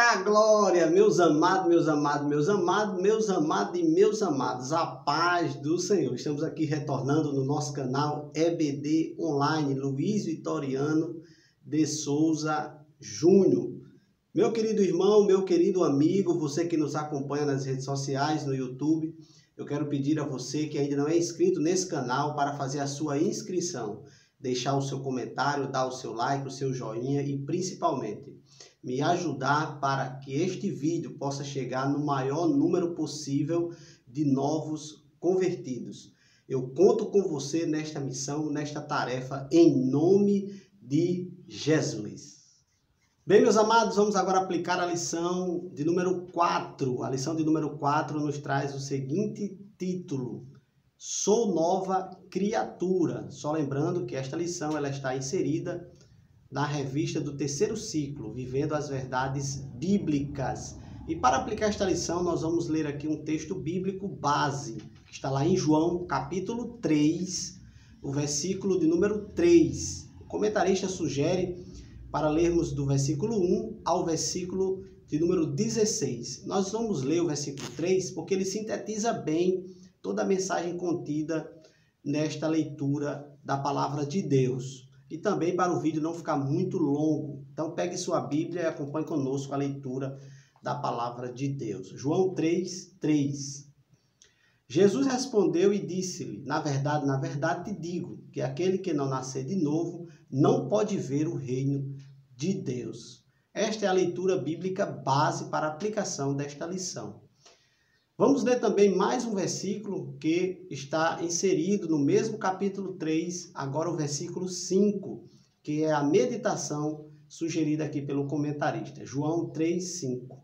Eita glória, meus amados, meus amados, meus amados, meus amados e meus amados, a paz do Senhor. Estamos aqui retornando no nosso canal EBD Online, Luiz Vitoriano de Souza Júnior. Meu querido irmão, meu querido amigo, você que nos acompanha nas redes sociais, no YouTube, eu quero pedir a você que ainda não é inscrito nesse canal para fazer a sua inscrição, deixar o seu comentário, dar o seu like, o seu joinha e principalmente me ajudar para que este vídeo possa chegar no maior número possível de novos convertidos. Eu conto com você nesta missão, nesta tarefa, em nome de Jesus. Bem, meus amados, vamos agora aplicar a lição de número 4. A lição de número 4 nos traz o seguinte título: Sou nova criatura. Só lembrando que esta lição ela está inserida na revista do terceiro ciclo, Vivendo as Verdades Bíblicas. E para aplicar esta lição, nós vamos ler aqui um texto bíblico base, que está lá em João, capítulo 3, o versículo de número 3. O comentarista sugere para lermos do versículo 1 ao versículo de número 16. Nós vamos ler o versículo 3 porque ele sintetiza bem toda a mensagem contida nesta leitura da palavra de Deus. E também para o vídeo não ficar muito longo. Então pegue sua Bíblia e acompanhe conosco a leitura da palavra de Deus. João 3, 3. Jesus respondeu e disse-lhe: na verdade te digo, que aquele que não nascer de novo não pode ver o reino de Deus. Esta é a leitura bíblica base para a aplicação desta lição. Vamos ler também mais um versículo que está inserido no mesmo capítulo 3, agora o versículo 5, que é a meditação sugerida aqui pelo comentarista. João 3, 5.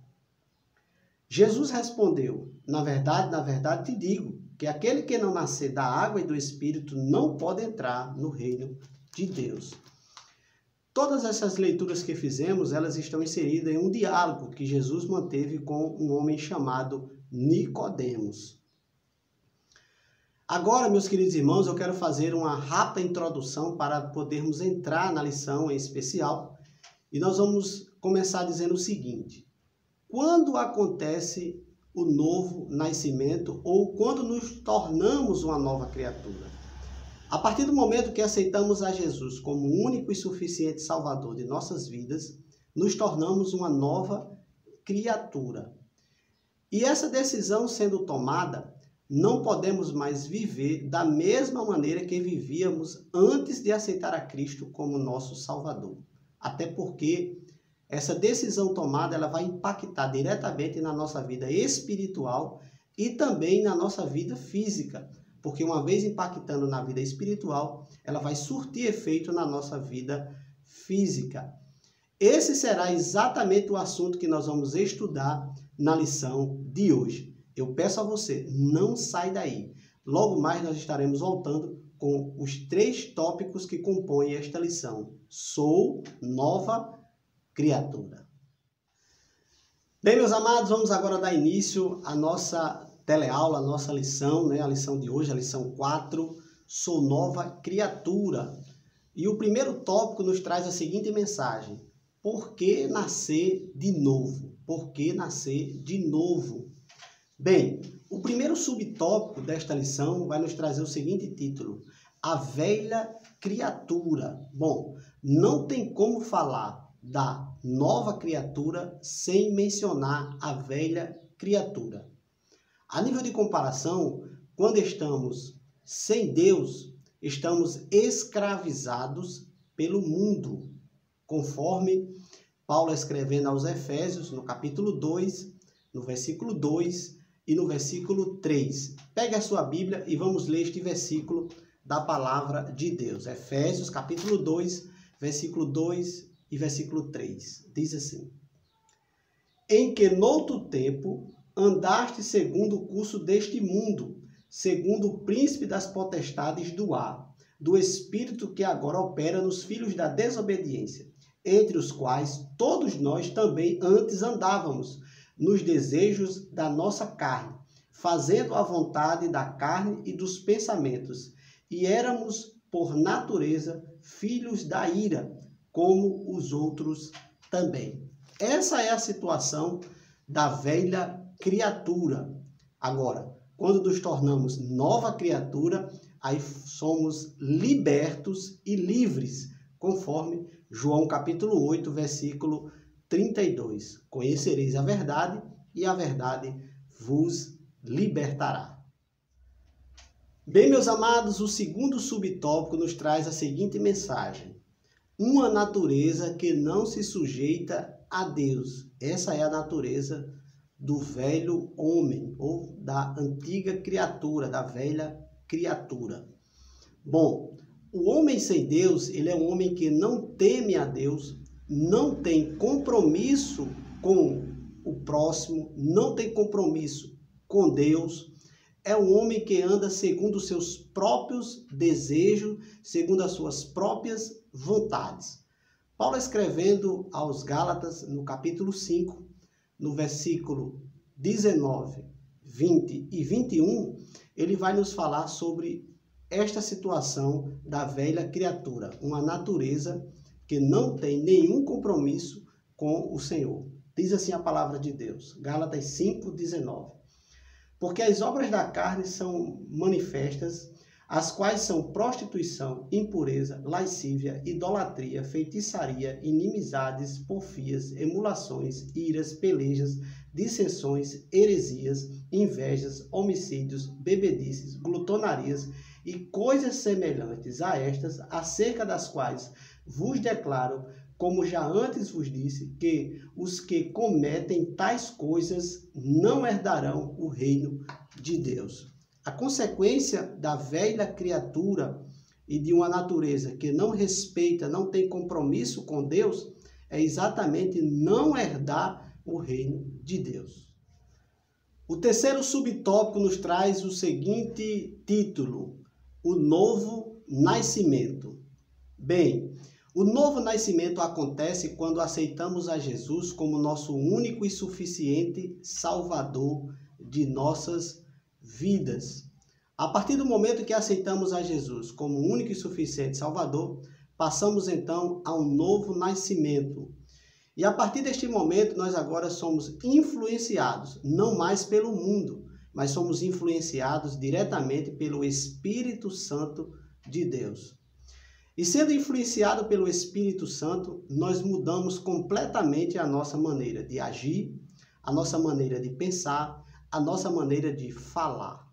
Jesus respondeu: na verdade te digo, que aquele que não nascer da água e do Espírito não pode entrar no reino de Deus. Todas essas leituras que fizemos, elas estão inseridas em um diálogo que Jesus manteve com um homem chamado Nicodemos. Agora, meus queridos irmãos, eu quero fazer uma rápida introdução para podermos entrar na lição em especial. E nós vamos começar dizendo o seguinte: quando acontece o novo nascimento ou quando nos tornamos uma nova criatura? A partir do momento que aceitamos a Jesus como o único e suficiente Salvador de nossas vidas, nos tornamos uma nova criatura. E essa decisão sendo tomada, não podemos mais viver da mesma maneira que vivíamos antes de aceitar a Cristo como nosso Salvador. Até porque essa decisão tomada ela vai impactar diretamente na nossa vida espiritual e também na nossa vida física. Porque uma vez impactando na vida espiritual, ela vai surtir efeito na nossa vida física. Esse será exatamente o assunto que nós vamos estudar na lição de hoje. Eu peço a você, não sai daí. Logo mais nós estaremos voltando com os 3 tópicos que compõem esta lição. Sou nova criatura. Bem, meus amados, vamos agora dar início à nossa teleaula, a nossa lição, a lição de hoje, a lição 4, Sou nova criatura. E o primeiro tópico nos traz a seguinte mensagem: por que nascer de novo? Por que nascer de novo? Bem, o primeiro subtópico desta lição vai nos trazer o seguinte título: A velha criatura. Bom, não tem como falar da nova criatura sem mencionar a velha criatura. A nível de comparação, quando estamos sem Deus, estamos escravizados pelo mundo, conforme Paulo escrevendo aos Efésios, no capítulo 2, no versículo 2 e no versículo 3. Pegue a sua Bíblia e vamos ler este versículo da palavra de Deus. Efésios, capítulo 2, versículo 2 e versículo 3. Diz assim: em que noutro tempo andaste segundo o curso deste mundo, segundo o príncipe das potestades do ar, do espírito que agora opera nos filhos da desobediência, entre os quais todos nós também antes andávamos, nos desejos da nossa carne, fazendo a vontade da carne e dos pensamentos, e éramos, por natureza, filhos da ira, como os outros também. Essa é a situação da velha criatura. Agora, quando nos tornamos nova criatura, aí somos libertos e livres, conforme João capítulo 8, versículo 32. Conhecereis a verdade e a verdade vos libertará. Bem, meus amados, o segundo subtópico nos traz a seguinte mensagem: uma natureza que não se sujeita a Deus. Essa é a natureza do velho homem, ou da antiga criatura, da velha criatura. Bom, o homem sem Deus, ele é um homem que não teme a Deus, não tem compromisso com o próximo, não tem compromisso com Deus. É um homem que anda segundo os seus próprios desejos, segundo as suas próprias vontades. Paulo, escrevendo aos Gálatas, no capítulo 5, no versículo 19, 20 e 21, ele vai nos falar sobre esta situação da velha criatura, uma natureza que não tem nenhum compromisso com o Senhor. Diz assim a palavra de Deus, Gálatas 5, 19. Porque as obras da carne são manifestas, as quais são prostituição, impureza, lascívia, idolatria, feitiçaria, inimizades, porfias, emulações, iras, pelejas, dissensões, heresias, invejas, homicídios, bebedices, glutonarias e coisas semelhantes a estas, acerca das quais vos declaro, como já antes vos disse, que os que cometem tais coisas não herdarão o reino de Deus. A consequência da velha criatura e de uma natureza que não respeita, não tem compromisso com Deus, é exatamente não herdar o reino de Deus. O terceiro subtópico nos traz o seguinte título: o novo nascimento. Bem, o novo nascimento acontece quando aceitamos a Jesus como nosso único e suficiente Salvador de nossas vidas. A partir do momento que aceitamos a Jesus como único e suficiente Salvador, passamos então a um novo nascimento. E a partir deste momento, nós agora somos influenciados, não mais pelo mundo, mas somos influenciados diretamente pelo Espírito Santo de Deus. E sendo influenciado pelo Espírito Santo, nós mudamos completamente a nossa maneira de agir, a nossa maneira de pensar, a nossa maneira de falar.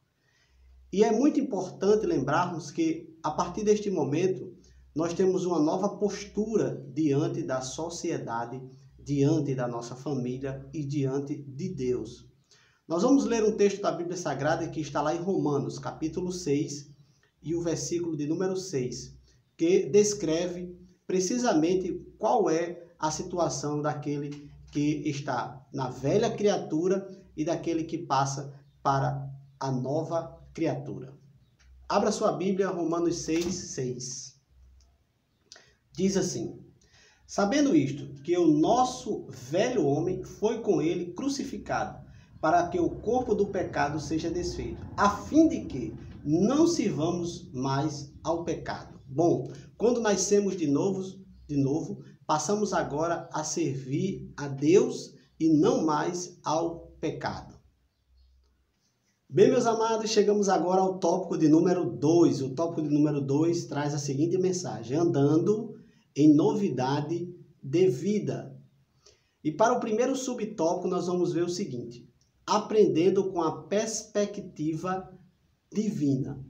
E é muito importante lembrarmos que, a partir deste momento, nós temos uma nova postura diante da sociedade, diante da nossa família e diante de Deus. Nós vamos ler um texto da Bíblia Sagrada que está lá em Romanos, capítulo 6, e o versículo de número 6, que descreve precisamente qual é a situação daquele que está na velha criatura e daquele que passa para a nova criatura. Abra sua Bíblia, Romanos 6, 6. Diz assim: sabendo isto, que o nosso velho homem foi com ele crucificado, para que o corpo do pecado seja desfeito, a fim de que não sirvamos mais ao pecado. Bom, quando nascemos de novo, passamos agora a servir a Deus e não mais ao pecado. Bem, meus amados, chegamos agora ao tópico de número 2. O tópico de número 2 traz a seguinte mensagem: andando em novidade de vida. E para o primeiro subtópico nós vamos ver o seguinte: aprendendo com a perspectiva divina.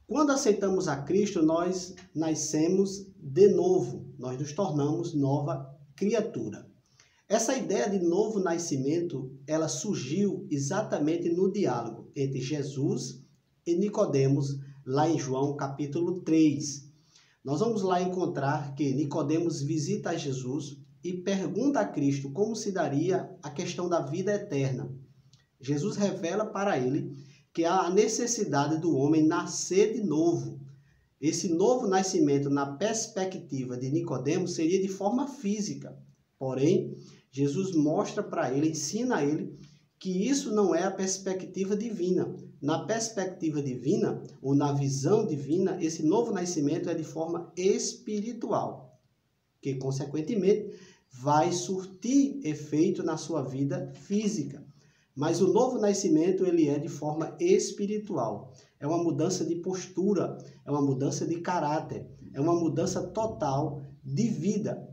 Quando aceitamos a Cristo, nós nascemos de novo, nós nos tornamos nova criatura. Essa ideia de novo nascimento, ela surgiu exatamente no diálogo entre Jesus e Nicodemos, lá em João capítulo 3. Nós vamos lá encontrar que Nicodemos visita a Jesus e pergunta a Cristo como se daria a questão da vida eterna. Jesus revela para ele que há a necessidade do homem nascer de novo. Esse novo nascimento, na perspectiva de Nicodemos, seria de forma física. Porém, Jesus mostra para ele, ensina a ele, que isso não é a perspectiva divina. Na perspectiva divina, ou na visão divina, esse novo nascimento é de forma espiritual, que, consequentemente, vai surtir efeito na sua vida física. Mas o novo nascimento, ele é de forma espiritual. É uma mudança de postura, é uma mudança de caráter, é uma mudança total de vida,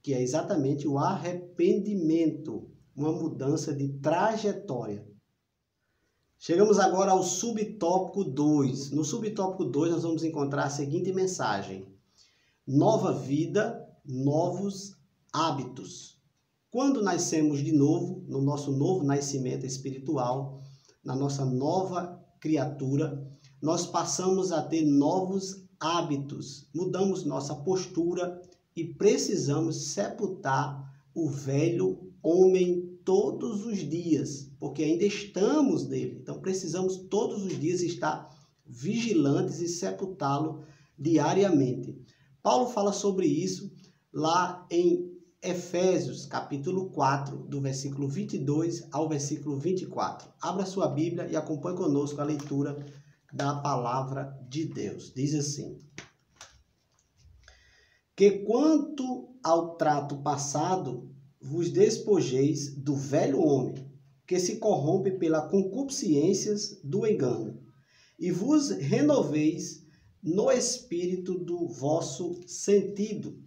que é exatamente o arrependimento, uma mudança de trajetória. Chegamos agora ao subtópico 2. No subtópico 2 nós vamos encontrar a seguinte mensagem: nova vida, novos hábitos. Quando nascemos de novo, no nosso novo nascimento espiritual, na nossa nova criatura, nós passamos a ter novos hábitos, mudamos nossa postura e precisamos sepultar o velho homem todos os dias, porque ainda estamos nele. Então precisamos todos os dias estar vigilantes e sepultá-lo diariamente. Paulo fala sobre isso lá em Efésios, capítulo 4, do versículo 22 ao versículo 24. Abra sua Bíblia e acompanhe conosco a leitura da palavra de Deus. Diz assim: que quanto ao trato passado, vos despojeis do velho homem, que se corrompe pela concupiscências do engano, e vos renoveis no espírito do vosso sentido,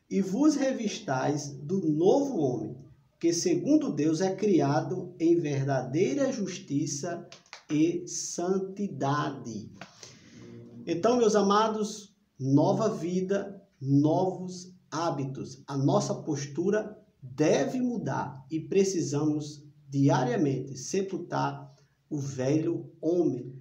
e vos revistais do novo homem, que segundo Deus é criado em verdadeira justiça e santidade. Então, meus amados, nova vida, novos hábitos. A nossa postura deve mudar e precisamos diariamente sepultar o velho homem.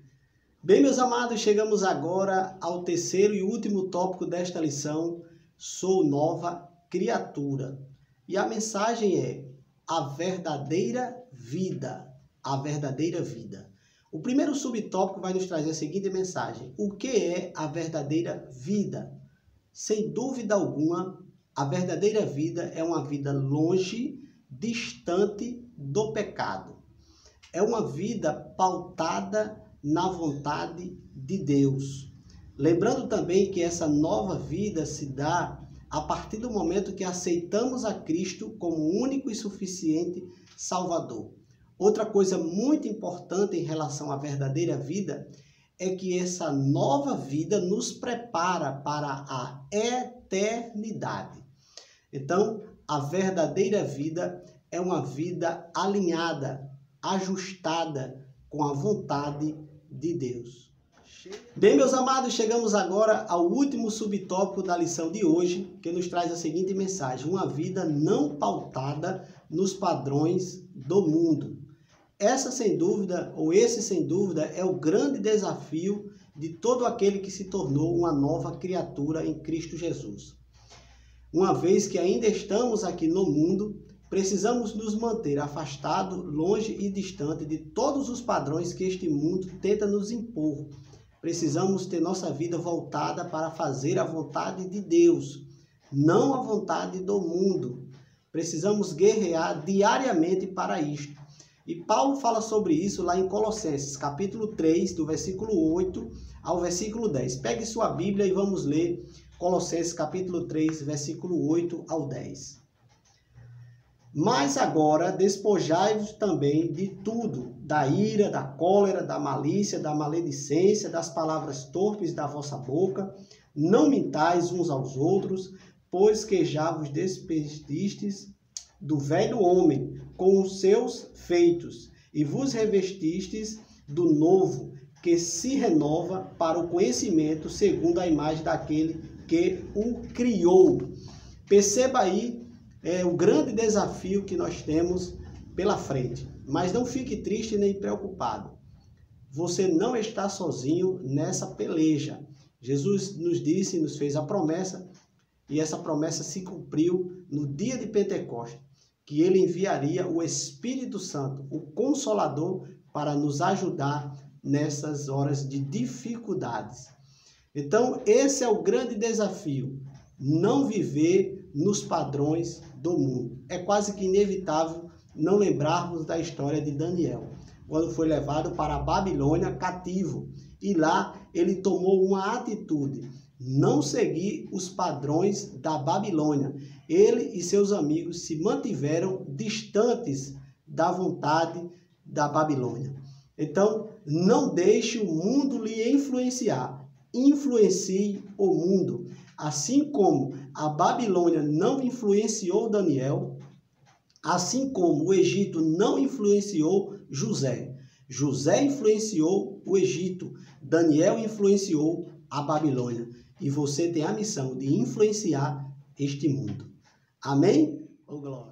Bem, meus amados, chegamos agora ao terceiro e último tópico desta lição. Sou nova criatura. E a mensagem é a verdadeira vida. A verdadeira vida. O primeiro subtópico vai nos trazer a seguinte mensagem: o que é a verdadeira vida? Sem dúvida alguma, a verdadeira vida é uma vida longe, distante do pecado. É uma vida pautada na vontade de Deus. Lembrando também que essa nova vida se dá a partir do momento que aceitamos a Cristo como único e suficiente Salvador. Outra coisa muito importante em relação à verdadeira vida é que essa nova vida nos prepara para a eternidade. Então, a verdadeira vida é uma vida alinhada, ajustada com a vontade de Deus. Bem, meus amados, chegamos agora ao último subtópico da lição de hoje, que nos traz a seguinte mensagem: uma vida não pautada nos padrões do mundo. Essa, sem dúvida, ou esse, sem dúvida, é o grande desafio de todo aquele que se tornou uma nova criatura em Cristo Jesus. Uma vez que ainda estamos aqui no mundo, precisamos nos manter afastados, longe e distante de todos os padrões que este mundo tenta nos impor. Precisamos ter nossa vida voltada para fazer a vontade de Deus, não a vontade do mundo. Precisamos guerrear diariamente para isto. E Paulo fala sobre isso lá em Colossenses, capítulo 3, do versículo 8 ao versículo 10. Pegue sua Bíblia e vamos ler Colossenses, capítulo 3, versículo 8 ao 10. Mas agora despojai-vos também de tudo, da ira, da cólera, da malícia, da maledicência, das palavras torpes da vossa boca. Não mintais uns aos outros, pois que já vos despestistes do velho homem com os seus feitos, e vos revestistes do novo, que se renova para o conhecimento segundo a imagem daquele que o criou. Perceba aí o grande desafio que nós temos pela frente. Mas não fique triste nem preocupado. Você não está sozinho nessa peleja. Jesus nos disse, nos fez a promessa, e essa promessa se cumpriu no dia de Pentecostes, que ele enviaria o Espírito Santo, o Consolador, para nos ajudar nessas horas de dificuldades. Então, esse é o grande desafio, não viver nos padrões do mundo. É quase que inevitável não lembrarmos da história de Daniel, quando foi levado para a Babilônia cativo, e lá ele tomou uma atitude: não seguir os padrões da Babilônia. ele e seus amigos se mantiveram distantes da vontade da Babilônia. Então, não deixe o mundo lhe influenciar. Influencie o mundo. Assim como a Babilônia não influenciou Daniel, assim como o Egito não influenciou José. José influenciou o Egito, Daniel influenciou a Babilônia. E você tem a missão de influenciar este mundo. Amém?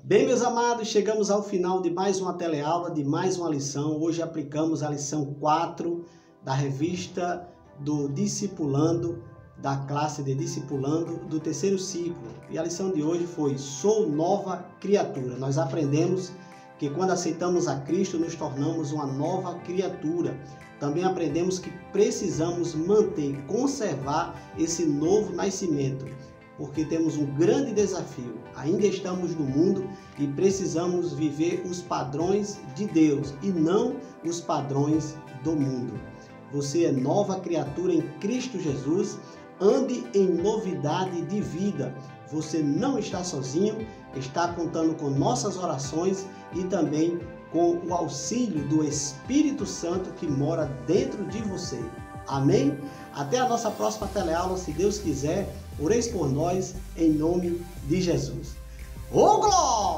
Bem, meus amados, chegamos ao final de mais uma teleaula, de mais uma lição. Hoje aplicamos a lição 4 da revista do Discipulando, da classe de Discipulando do terceiro ciclo. E a lição de hoje foi: Sou nova criatura. Nós aprendemos que quando aceitamos a Cristo, nos tornamos uma nova criatura. Também aprendemos que precisamos manter, conservar esse novo nascimento, porque temos um grande desafio. Ainda estamos no mundo e precisamos viver os padrões de Deus e não os padrões do mundo. Você é nova criatura em Cristo Jesus. Ande em novidade de vida. Você não está sozinho, está contando com nossas orações e também com o auxílio do Espírito Santo que mora dentro de você. Amém? Até a nossa próxima teleaula, se Deus quiser. Oreis por nós, em nome de Jesus. Ô, glória!